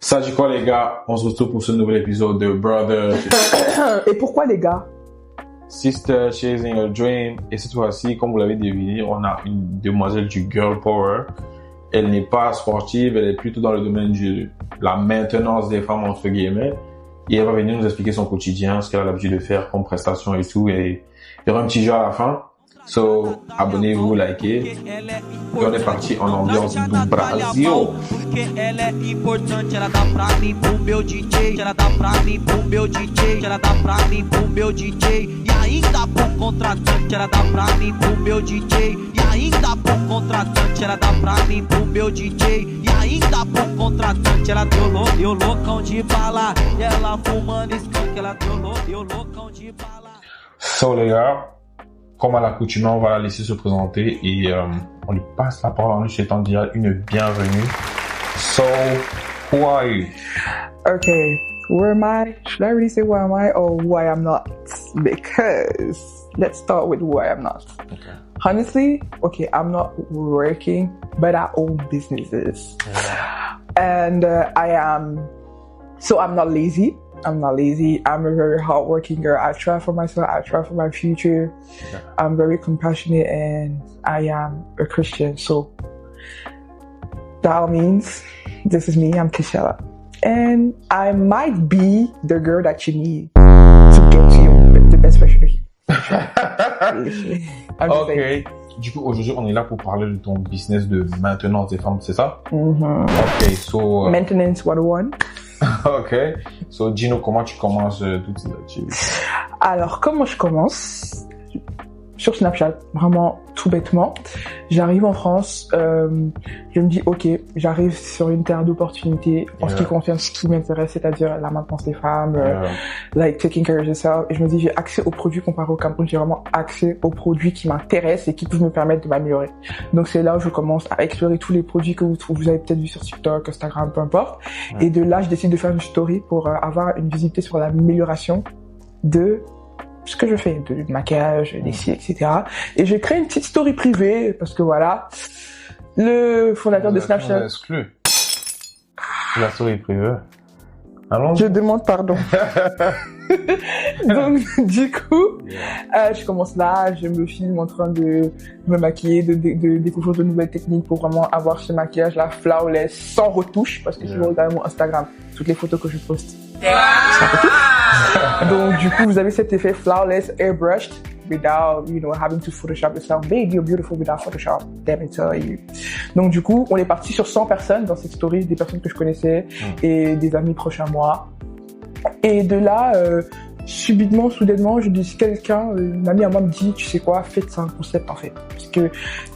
Ça dit quoi les gars? On se retrouve pour ce nouvel épisode de Brother Et pourquoi les gars? Sister Chasing a Dream. Et cette fois-ci, comme vous l'avez deviné, on a une demoiselle du Girl Power. Elle n'est pas sportive, elle est plutôt dans le domaine de la maintenance des femmes entre guillemets. Et elle va venir nous expliquer son quotidien, ce qu'elle a l'habitude de faire comme prestation et tout. Et il y aura un petit jeu à la fin. So, abonnez-vous, likez. Et on est parti en ambiance do Brasil. Porque ela é importante, ela dá pra mim pro meu DJ, ela dá pra mim pro meu DJ, ela dá pra mim pro meu DJ, e ainda pro contratante, ela dá pra mim pro meu DJ, e ainda pro contratante, ela dá pra mim pro meu DJ, e ainda pro contratante, ela deu loucão de bala, e ela fumando skunk, ela deu loucão de bala. So les gars, comme à l'accoutumée, on va la laisser se présenter et on lui passe la parole en lui souhaitant dire une bienvenue. So, who are you? Okay, who am I? Should I really say who am I or who I am not? Because let's start with who I am not. Okay. Honestly, okay, I'm not working, but I own businesses. Yeah. And I'm not lazy. I'm not lazy. I'm a very hardworking girl. I try for myself. I try for my future. Yeah. I'm very compassionate and I am a Christian. So that all means this is me. I'm Kishella. And I might be the girl that you need to get to you, the best version of you. I'm just saying. Ok. Du coup, aujourd'hui, on est là pour parler de ton business de maintenance des femmes, c'est ça? Mm-hmm. Ok, so... Maintenance 101. Ok. So, Gino, comment tu commences toutes ces activités? Alors, comment je commence? Sur Snapchat, vraiment tout bêtement. J'arrive en France, je me dis ok, j'arrive sur une terre d'opportunités en ce qui concerne ce qui m'intéresse, c'est-à-dire la maintenance des femmes, like taking care of yourself. Et je me dis j'ai accès aux produits comparé au Cameroun, j'ai vraiment accès aux produits qui m'intéressent et qui peuvent me permettre de m'améliorer. Donc c'est là où je commence à explorer tous les produits que vous avez peut-être vu sur TikTok, Instagram, peu importe. Ouais. Et de là, je décide de faire une story pour avoir une visibilité sur l'amélioration de ce que je fais, de maquillage, des cils, etc. Et j'ai créé une petite story privée, parce que voilà, le fondateur de Snapchat... exclu. La story privée. Allons. Je demande pardon. Donc, du coup, je commence là, je me filme en train de me maquiller, de découvrir de nouvelles techniques pour vraiment avoir ce maquillage-là flawless, sans retouche, parce que si vous regardez mon Instagram, toutes les photos que je poste, donc du coup vous avez cet effet flawless airbrushed without having to Photoshop yourself. Baby, you're beautiful without Photoshop. Damn it, tell you. Donc du coup on est parti sur 100 personnes dans cette story, des personnes que je connaissais et des amis proches à moi. Et de là subitement, soudainement, je dis quelqu'un, une amie à moi me dit, tu sais quoi, faites ça un concept en fait. Parce que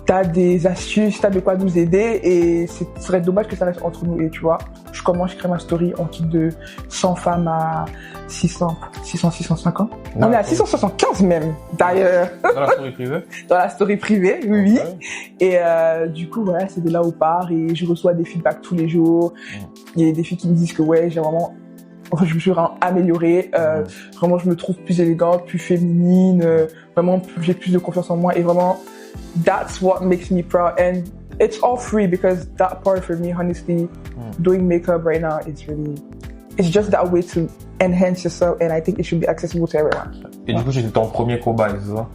t'as des astuces, t'as de quoi nous aider et ce serait dommage que ça reste entre nous. Et tu vois, je crée ma story, on quitte de 100 femmes à 650. On est à 675 même, d'ailleurs. Dans la story privée? Dans la story privée, oui. Et du coup, voilà, c'est de là où part et je reçois des feedbacks tous les jours. Il y a des filles qui me disent que ouais, je me suis vraiment améliorée, vraiment je me trouve plus élégante, plus féminine, vraiment j'ai plus de confiance en moi et vraiment that's what makes me proud and it's all free because that part for me honestly doing makeup right now it's just that way to enhance yourself and I think it should be accessible to everyone. Et du coup j'étais ton premier cobaye, c'est ça?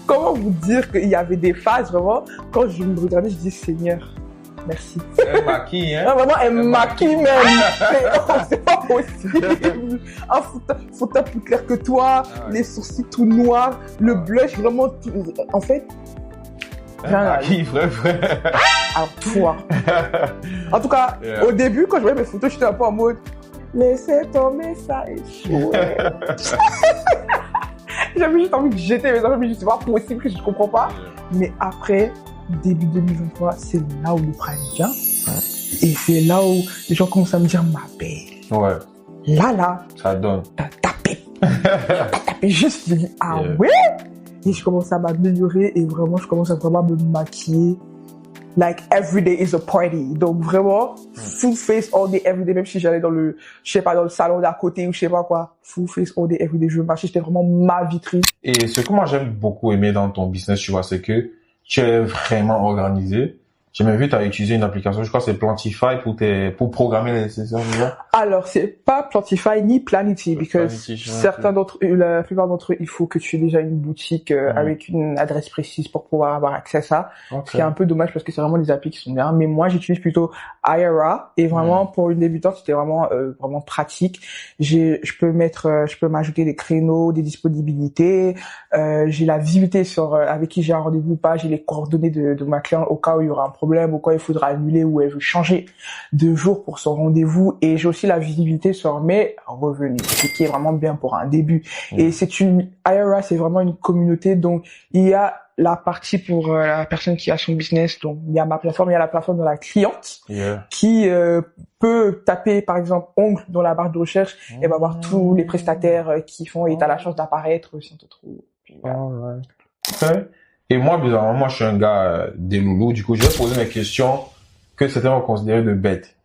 Comment vous dire qu'il y avait des phases vraiment quand je me regardais je dis Seigneur merci. Elle maquille, hein? Non, vraiment, elle maquille même. C'est pas possible. Un fond plus clair que toi, les sourcils tout noirs, le blush vraiment tout... En fait... Elle maquille, vrai. Alors, toi. En tout cas, au début, quand je voyais mes photos, j'étais un peu en mode... Laissez tomber ça échouer. J'avais juste envie de jeter mes enfants, mais je sais pas possible que je comprends pas. Mais après... Début 2023, c'est là où le prime vient. Et c'est là où les gens commencent à me dire, ma belle. Ouais. Là. Ça donne. T'as tapé. T'as tapé juste. Je dis, ouais? Et je commence à m'améliorer et vraiment, je commence à vraiment me maquiller. Like, every day is a party. Donc vraiment, full face all day, every day. Même si j'allais dans le salon d'à côté ou je sais pas quoi. Full face all day, every day. Je me marchais, j'étais vraiment ma vitrine. Et ce que moi j'aime beaucoup aimer dans ton business, tu vois, c'est que tu es vraiment organisé. J'ai même vu, tu as utilisé une application, je crois que c'est Plantify pour programmer les sessions. Alors, c'est pas Plantify ni Planity, parce que la plupart d'entre eux, il faut que tu aies déjà une boutique avec une adresse précise pour pouvoir avoir accès à ça. Ce qui est un peu dommage parce que c'est vraiment des applis qui sont bien. Mais moi, j'utilise plutôt Aira et vraiment pour une débutante, c'était vraiment vraiment pratique. Je peux m'ajouter des créneaux, des disponibilités. J'ai la visibilité sur avec qui j'ai un rendez-vous ou pas. J'ai les coordonnées de ma cliente au cas où il y aura un problème, ou quoi il faudra annuler, ou elle veut changer de jour pour son rendez-vous. Et j'ai aussi la visibilité sur mes revenus, ce qui est vraiment bien pour un début. Et Aira, c'est vraiment une communauté, donc il y a la partie pour la personne qui a son business, donc il y a ma plateforme, il y a la plateforme de la cliente qui peut taper par exemple ongle dans la barre de recherche et va voir tous les prestataires qui font, et t'as la chance d'apparaître si on te trouve. Puis, Okay. Et moi, bizarrement, moi, je suis un gars des loulous. Du coup, je vais poser mes questions que certains vont considérer de bêtes.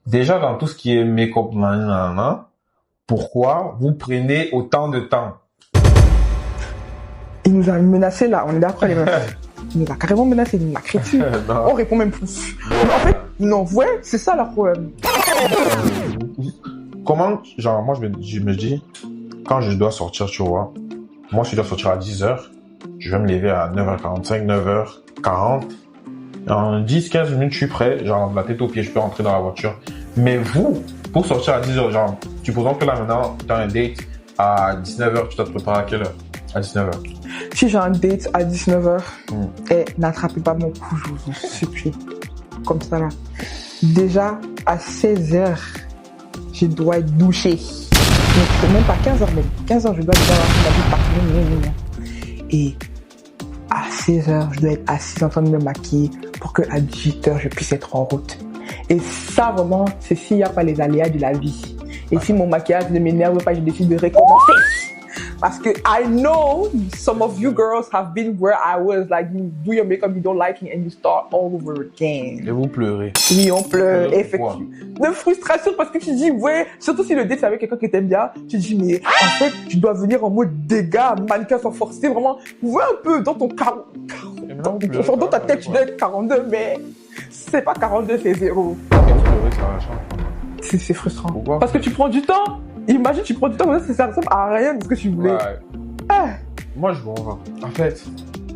Déjà, dans tout ce qui est make-up, pourquoi vous prenez autant de temps? Il nous a menacé là, on est d'accord les meufs. Il nous a carrément menacé, il nous a crié dessus. On répond même plus. En fait, non, ouais, c'est ça leur problème. Comment, genre, moi, je me dis, quand je dois sortir, tu vois, moi, si je dois sortir à 10h, je vais me lever à 9h45, 9h40. En 10-15 minutes, je suis prêt. Genre, la tête aux pieds, je peux rentrer dans la voiture. Mais vous, pour sortir à 10h, genre, supposons que là, maintenant, tu as un date à 19h, tu dois te préparer à quelle heure? À 19h. Si j'ai un date à 19h, n'attrapez pas mon cou, je vous supplie. Comme ça, là. Déjà, à 16h, je dois être douché. Donc, même pas 15h, même. 15h, je dois déjà avoir ma vie partie. Et à 16h, je dois être assise en train de me maquiller pour que à 18h, je puisse être en route. Et ça, vraiment, c'est s'il n'y a pas les aléas de la vie. Et si mon maquillage ne m'énerve pas, je décide de recommencer. Parce que I know some of you girls have been where I was, like you do your makeup, you don't like it, and you start all over again. Et vous pleurez. Oui, on pleure, effectivement. De frustration parce que tu dis, ouais, surtout si le date c'est avec quelqu'un qui t'aime bien, tu dis, mais en fait, tu dois venir en mode dégâts, mannequin sans forcer, vraiment, ouais, un peu dans ton dans ta tête, tu dois être 42, mais c'est pas 42, c'est 0. C'est frustrant. Pourquoi? Parce que tu prends du temps. Imagine, tu prends du temps, ça ressemble à rien de ce que tu voulais. Moi, je vois. En fait,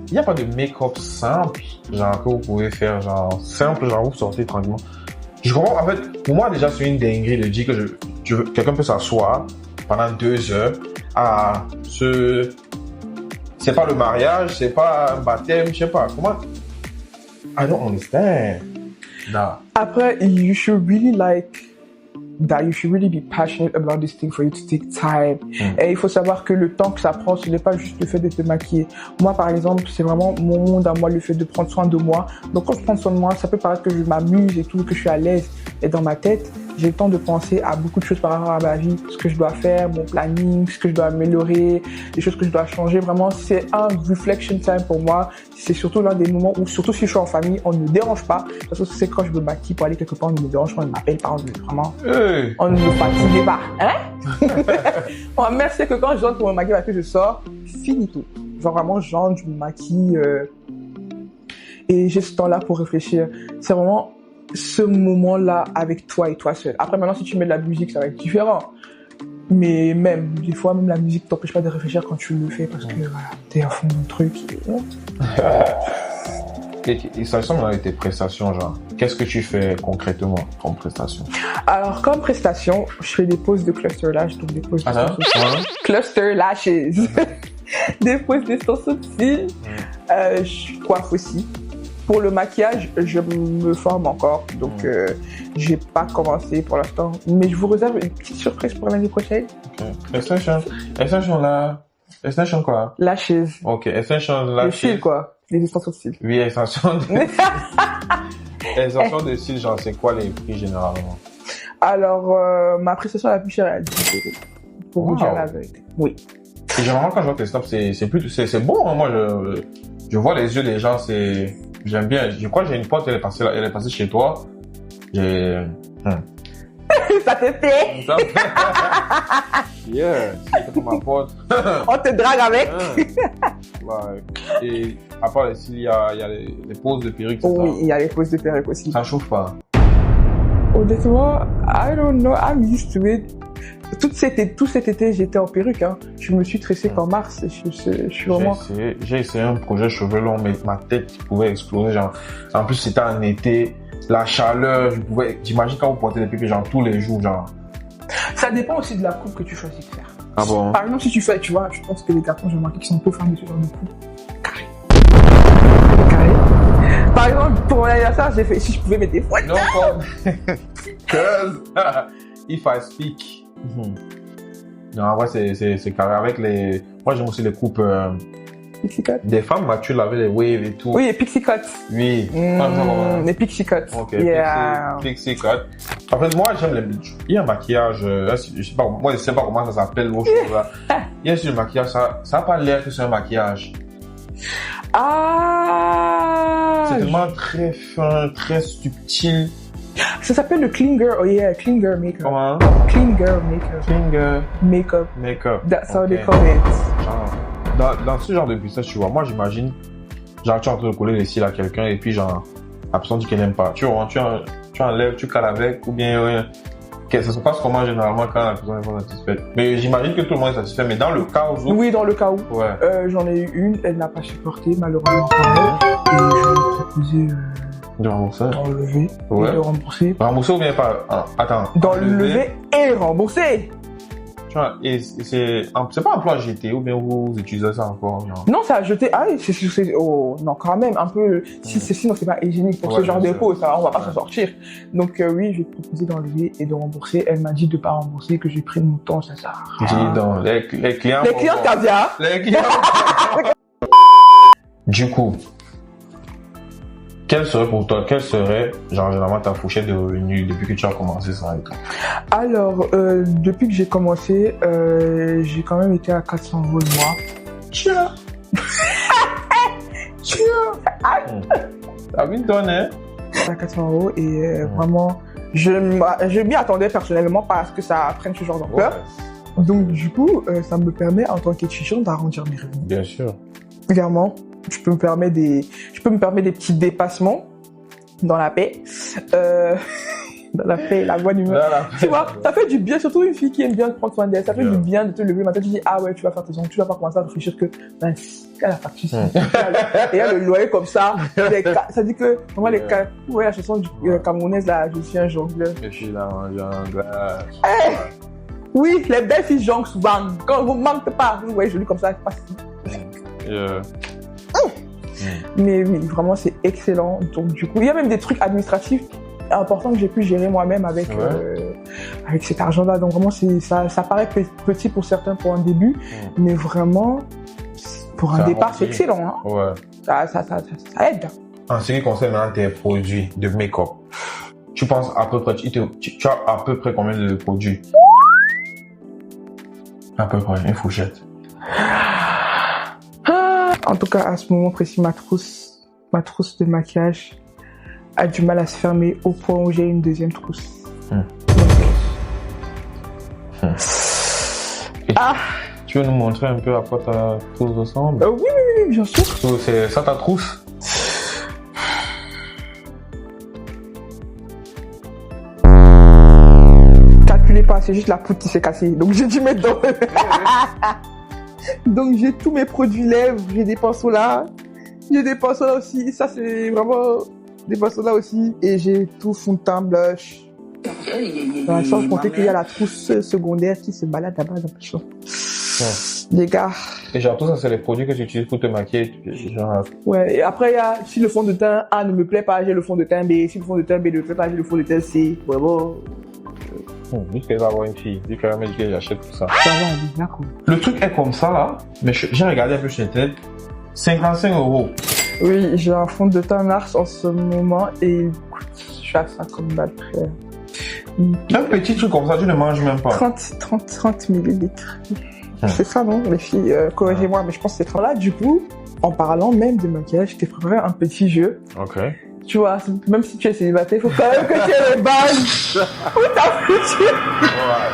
il n'y a pas de make-up simple, genre, que vous pouvez faire, genre, simple, genre, vous sortez tranquillement. Je comprends, en fait, pour moi, déjà, c'est une dinguerie de dire que quelqu'un peut s'asseoir pendant 2 heures à c'est pas le mariage, c'est pas un baptême, je sais pas, comment? I don't understand. Nah. Après, you should really that you should really be passionate about this thing for you to take time. Et il faut savoir que le temps que ça prend, ce n'est pas juste le fait de te maquiller. Moi, par exemple, c'est vraiment mon monde à moi, le fait de prendre soin de moi. Donc, quand je prends soin de moi, ça peut paraître que je m'amuse et tout, que je suis à l'aise. Et dans ma tête, j'ai le temps de penser à beaucoup de choses par rapport à ma vie, ce que je dois faire, mon planning, ce que je dois améliorer, les choses que je dois changer. Vraiment, c'est un reflection time pour moi. C'est surtout l'un des moments où, surtout si je suis en famille, on ne me dérange pas. Parce que c'est quand je me maquille pour aller quelque part, on ne me dérange pas, on ne m'appelle pas, vraiment. On ne me fatigue pas. Hein? Merci que quand je rentre pour me maquiller, parce que je sors, fini tout. Genre vraiment, je me maquille et j'ai ce temps-là pour réfléchir. C'est vraiment ce moment-là avec toi et toi seul. Après, maintenant, si tu mets de la musique, ça va être différent. Mais même, des fois, même la musique t'empêche pas de réfléchir quand tu le fais parce que voilà, t'es à fond dans le truc. Et ça ressemble à tes prestations, genre. Qu'est-ce que tu fais concrètement comme prestation? Alors, comme prestation, je fais des poses de cluster lash, donc des poses cluster lashes. Des poses d'extension de cils. Je coiffe aussi. Pour le maquillage, je me forme encore, donc j'ai pas commencé pour l'instant. Mais je vous réserve une petite surprise pour l'année prochaine. Ok. Extension quoi? Lashes. Ok, extension lashes. Les cils quoi, les extensions de cils. Oui, extension de extension de cils, genre c'est quoi les prix généralement? Alors, ma prestation la plus chère est à 10 €. Pour vous dire la vérité. Oui. Et généralement quand je vois tes snaps, c'est bon, hein. Moi je vois les yeux des gens, j'aime bien. Je crois que j'ai une pote, elle est passée chez toi. Ça te fait. Yeah, c'est comme ma pote. On te drague avec. Ouais. Et à part ici, il y a les poses de perruque, c'est Oui, ça? il y a les poses de perruque aussi. Ça chauffe pas. Honnêtement, I don't know, I'm used to it. Tout cet été, j'étais en perruque. Hein. Je me suis tressé qu'en mars. Je suis vraiment... J'ai essayé un projet cheveux longs, mais ma tête pouvait exploser. Genre. En plus, c'était en été, la chaleur, j'imagine quand vous portez des pépés, genre tous les jours, genre. Ça dépend aussi de la coupe que tu choisis de faire. Ah bon? Par exemple, si tu fais, tu vois, je pense que les garçons, j'ai remarqué qu'ils sont un peu fans de ce genre de coupe. Carré. Par exemple, pour mon anniversaire, j'ai fait, si je pouvais mettre des fouettes. No problem. Cause if I speak. Non, en vrai, c'est carré avec les. Moi, j'aime aussi les coupes. Pixie cut. Des femmes matures avec les waves et tout. Oui, les pixie cuts. Oui. Les pixie cuts. Ok, Yeah. pixie cut. En fait, moi, j'aime les. Il y a un maquillage. Je sais pas, moi, je sais pas comment ça s'appelle, vos choses là. Il y a un maquillage, ça a pas l'air que c'est un maquillage. Ah! C'est tellement très fin, très subtil. Ça s'appelle le clean girl. Oh yeah, clean girl makeup. Comment? Clean girl makeup. Finger Makeup. makeup. That's how they Ok. call it. Dans ce genre de business, tu vois, moi j'imagine, genre tu es en train de coller les cils à quelqu'un et puis genre, la personne dit qu'elle n'aime pas. Tu vois, tu enlèves, tu cales avec ou bien ça se passe comment généralement quand la personne n'est pas satisfaite. Mais j'imagine que tout le monde est satisfait, mais dans le cas où... Oui, dans le cas où. Ouais. J'en ai eu une, elle n'a pas supporté malheureusement pour elle. Et je lui ai proposé De rembourser. d'enlever Ouais. et de rembourser. Rembourser ou bien pas? Ah, attends. D'enlever et rembourser. Tu vois, et c'est pas un plan GT ou bien vous utilisez ça encore, genre. Non, ça a jeté. Ah oui, oh, non, quand même, un peu. Sinon, c'est pas hygiénique pour Ouais, ce genre bien de sûr. peau, ça, on va pas Ouais. s'en sortir. Donc, oui, je vais te proposer d'enlever et de rembourser. Elle m'a dit de pas rembourser, que j'ai pris mon temps, ça sert à rien. Dis donc, les clients... Les clients caviar. Les clients... Du coup, quelle serait pour toi, genre, généralement, ta fourchette de revenus depuis que tu as commencé ça et tout? Alors, depuis que j'ai commencé, j'ai quand même été à 400 € le mois. Tiens! T'as vu donne, hein? À 400 € et vraiment, je m'y attendais personnellement parce que ça prenne ce genre d'ampleur. Ouais, Donc, du coup, ça me permet en tant qu'étudiant d'arrondir mes revenus. bien sûr. Clairement, je peux me permettre des petits dépassements dans la paix. Dans la paix, la bonne humeur. Là, là. Tu vois, ça fait du bien, surtout une fille qui aime bien prendre soin d'elle. Ça fait Yeah. du bien de te lever le matin. Tu dis, ah ouais, tu vas faire tes ongles, tu vas pas commencer à réfléchir que, ben, elle a facture. Et il y a le loyer comme ça. Ça dit que, vraiment, Yeah. ouais, la chanson camerounaise, là, je suis un jongleur. Je suis là, en jongleur. Oui, les belles filles jonglent souvent. Quand vous manquez pas, vous voyez joli comme ça, c'est pas si. Mais oui, vraiment, c'est excellent. Donc, du coup, il y a même des trucs administratifs importants que j'ai pu gérer moi-même avec cet argent-là. Donc, vraiment, ça paraît petit pour certains pour un début, mais vraiment, pour un Ça départ, remplit. c'est excellent. Hein. Ouais. Ça aide. En ce qui concerne maintenant tes produits de make-up, tu penses à peu près, tu as à peu près combien de produits? À peu près, une fourchette. En tout cas, à ce moment précis, ma trousse de maquillage a du mal à se fermer au point où j'ai une deuxième trousse. Tu veux nous montrer un peu à quoi ta trousse ressemble? Oui, bien sûr. C'est ça ta trousse? Calculez pas, c'est juste la poutre qui s'est cassée. Donc j'ai dû mettre dans. Donc j'ai tous mes produits lèvres, j'ai des pinceaux là. J'ai des pinceaux là aussi. Ça c'est vraiment des pinceaux là aussi. Et j'ai tout fond de teint, blush. Sans compter qu'il y a la trousse secondaire qui se balade là-bas dans le champ. Les gars. Et genre tout ça c'est les produits que tu utilises pour te maquiller. Genre... Ouais, et après il y a, si le fond de teint A ne me plaît pas, j'ai le fond de teint B. Si le fond de teint B ne me plaît pas, j'ai le fond de teint C. Vraiment. Vu qu'elle va avoir une fille, vu qu'elle va me dire qu'elle achète tout ça. Ça va, d'accord. Le truc est comme ça là, mais j'ai regardé un peu sur internet, 55 €. Oui, j'ai un fond de teint Nars en ce moment et il coûte, je suis à 50 balles près. Un petit truc comme ça, tu ne manges même pas. 30 millilitres. C'est ça, non, les filles, corrigez-moi, mais je pense que c'est 30. Là, du coup, en parlant même de maquillage, je t'ai préparé un petit jeu. Ok. Tu vois, même si tu es célibataire, il faut quand même que tu aies les bases. Pour ta future,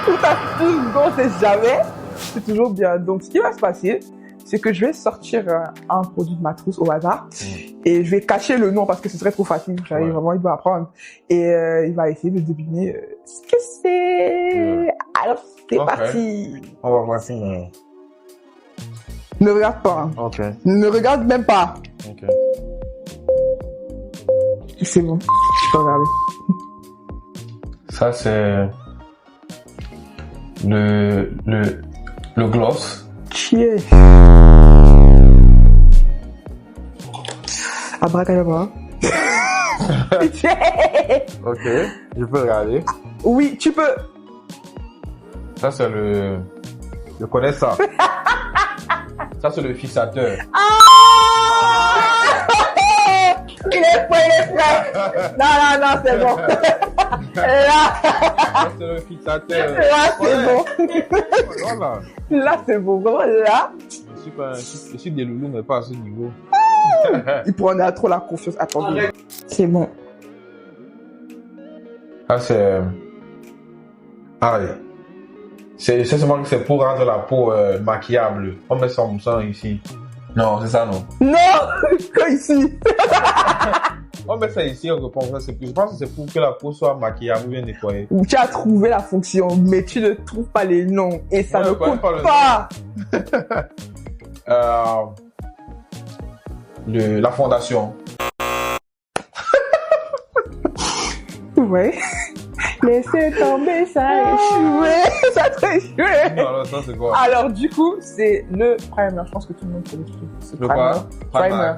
pour ta future, on sait jamais. C'est toujours bien. Donc, ce qui va se passer, c'est que je vais sortir un produit de ma trousse au hasard et je vais cacher le nom parce que ce serait trop facile. J'arrive vraiment, il doit apprendre. Et il va essayer de deviner ce que c'est. Alors, c'est parti. On va voir ça. Ne regarde pas. Hein. Ok. Ne regarde même pas. Ok. C'est bon. Tu peux regarder. Ça, c'est le gloss. Chier. Abracadabra. Ok. Je peux regarder. Oui, tu peux. Ça, c'est le... Je connais ça. Ça, c'est le fixateur. Il est prêt. Non, c'est bon. Là. Ça, c'est le fixateur. Là, c'est bon. Voilà. Là, c'est bon. Vraiment, là. Je suis des loulous, mais pas à ce niveau. Il prendra trop la confiance. Attendez. C'est bon. Ça, c'est... Ah oui. C'est seulement que c'est pour rendre la peau maquillable. On met ça ici. Non, c'est ça, non. Non, que ici. On met ça ici, on reprend ça. Je pense que c'est pour que la peau soit maquillable ou bien nettoyée. Tu as trouvé la fonction, mais tu ne trouves pas les noms. Et ça ne compte pas. La fondation. Ouais. Laissez tomber, ça a échoué. Ça a échoué. Non, alors ça, c'est quoi? Alors, du coup, c'est le primer. Je pense que tout le monde connaît le truc. C'est le quoi? Primer.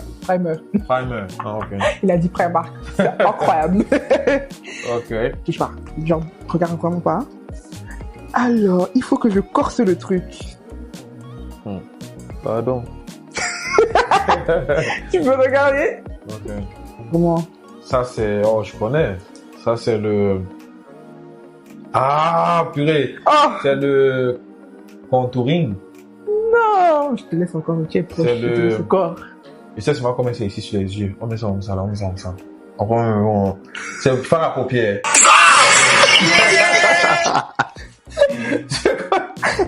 Primer. Ah, ok. Il a dit primer. C'est incroyable. Ok. Touche pas. Genre, regarde vraiment pas. Alors, il faut que je corse le truc. Pardon. Tu peux regarder? Ok. Comment? Ça, c'est... Oh, je connais. Ça, c'est le... Ah, purée. Oh! C'est le contouring. Non! Je te laisse encore, tu es proche. C'est Je te laisse encore. Je sais seulement comment c'est ici sur les yeux. On met ça comme ça, là, on met ça comme ça. C'est faire la paupière.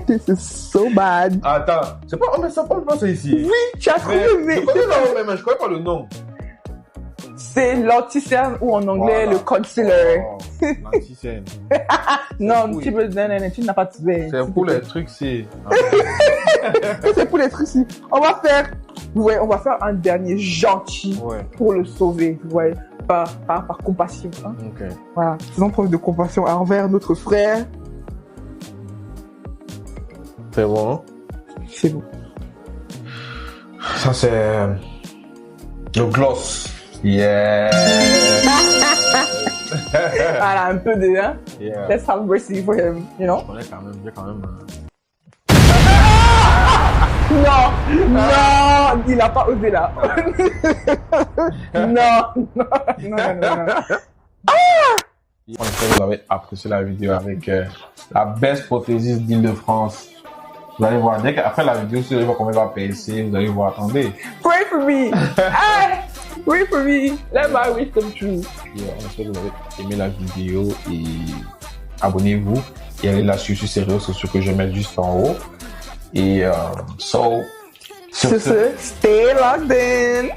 This is so bad. Attends, c'est pas, on met ça ici. Oui, tu as trouvé, mais... Je connais le nom, mais je connais pas le nom. C'est l'anti-cerne ou en anglais, le concealer. Oh, l'anti-cerne. Non, tu n'as pas trouvé. C'est pour les trucs, c'est... C'est pour les trucs, si. On va faire un dernier gentil pour le sauver, ouais, par compassion. Hein. Ok. Voilà, faisons preuve de compassion envers notre frère. C'est bon. C'est bon. Ça, c'est... le gloss. Yeah. Voilà, un peu de, hein. Yeah. Let's have mercy for him, you know. Je connais quand même... Non, il a pas osé là. Non. On espère que vous avez apprécié la vidéo avec la best prothésiste d'Île-de-France. Vous allez voir, dès qu'après la vidéo, si vous allez voir combien il va payer, vous allez voir, attendez. Pray for me. Pray for me. Let my wish come true. On espère que vous avez aimé la vidéo et abonnez-vous et allez la suivre sur ces réseaux sociaux que je vais mettre juste en haut. Et sur ce, stay logged in.